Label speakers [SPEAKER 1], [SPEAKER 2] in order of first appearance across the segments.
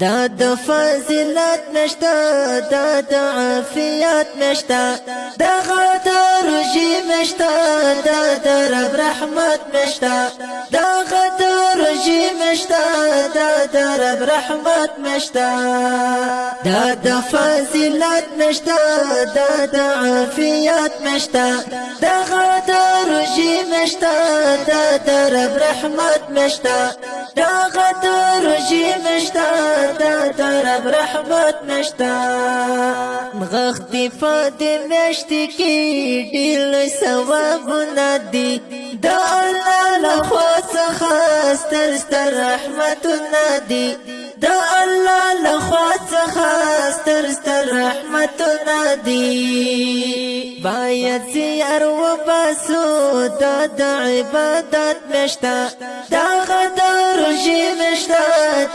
[SPEAKER 1] دا د فضیلت نشتا دا د عافیت نشتا دا غد رجی نشتا دا د رب رحمت نشتا دا غد رجی نشتا دا د رب رحمت نشتا دا د فضیلت نشتا دا د عافیت نشتا دا غد رجی نشتا دا د رب رحمت نشتا دا غد رجی نشتا دا رب رحمت نشتا غختی فاده مشتی کی ډیر ثوابونه دي دا الله لخوا څخه ستر رحمتونه دي دا الله لخوا څخه ستر رحمتونه دي باید زیار و باسو دا د عبادت نشتا دا غدر روژې نشتا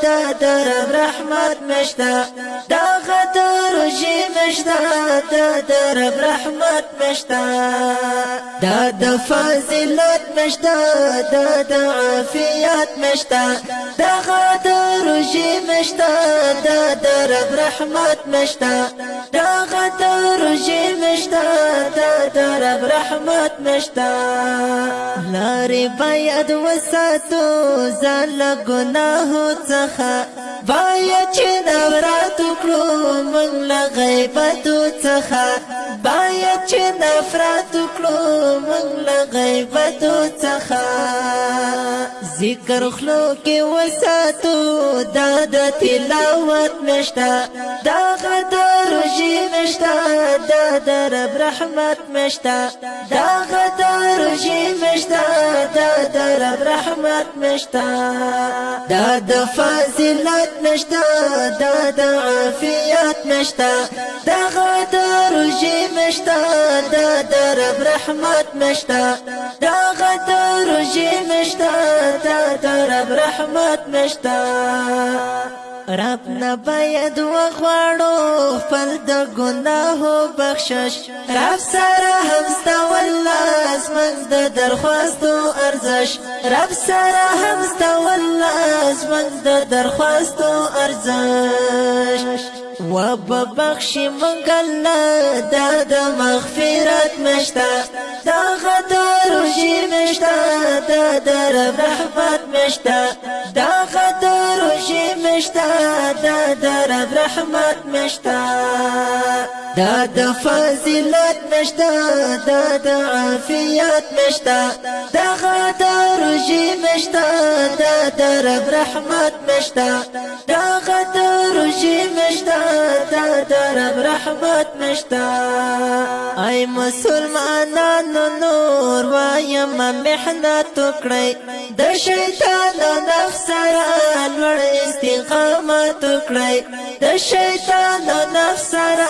[SPEAKER 1] دا د رب رحمت نشتا دا غدر روژې نشتا دا د رب رحمت نشتا دا د فضیلت نشتا دا د عافیت نشتا دا غدر روژې نشتا دا د رب رحمت نشتا دا غدر روژې نشتا دا د رب رحمت نشتا لارې باید وساتو ځان له ګناهو څخه باید چې نفرت وکړو موږ له غیبتو څخه باید چې نفرت وکړو موږ له غیبتو څخه ذکر خلو کې وساتو دا د تلاوت نشتا دا غدر روژې نشتا دا د رب رحمت نشتا دا غدر روژې نشتا دا د رب رحمت نشتا دا د فضیلت نشتا دا د عافیت نشتا دا غدر روژې نشتا دا د رب رحمت نشتا دا غدر روژې نشتا دا د رب رحمت نشتا رب نه باید وغواړو خپل د ګناهو بخشش رب سره همستا والله زموږ د درخواستو ارزش رب سره همستا والله زموږ د درخواستو ارزش وببخشي موږ الله دا د مغفرت نشتا دا غدر روژې نشتا دا د رب رحمت نشتا دا غدر روژې نشتا دا د رب رحمت نشتا دا د فضیلت نشتا دا د عافیت نشتا دا غدر روژې نشتا دا د رب رحمت نشتا دا غدر روژې نشتا دا د رب رحمت نشتا ای مسلمانانو نور وایم محنت وکړئ د شیطان نفس سره لوړ استقامت وکړئ د شیطان نفس سره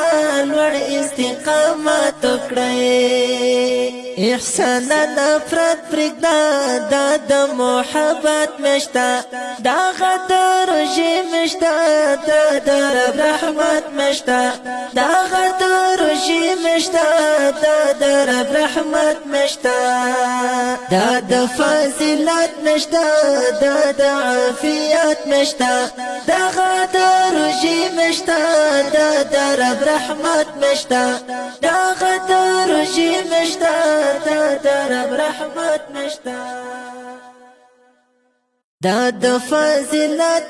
[SPEAKER 1] لوړ استقامت وکړئ احسان نفرت پرېږده دا د محبت نشتا دا غدر روژې نشتا دا د رب رحمت نشتا دا غدر روژې نشتا دا د رب رحمت نشتا دا د فضیلت نشتا دا د عافیت نشتا دا غدر روژې نشتا دا د رب رحمت نشتا دا غدر روژې نشتا دا د رب رحمت نشتا دا د فضیلت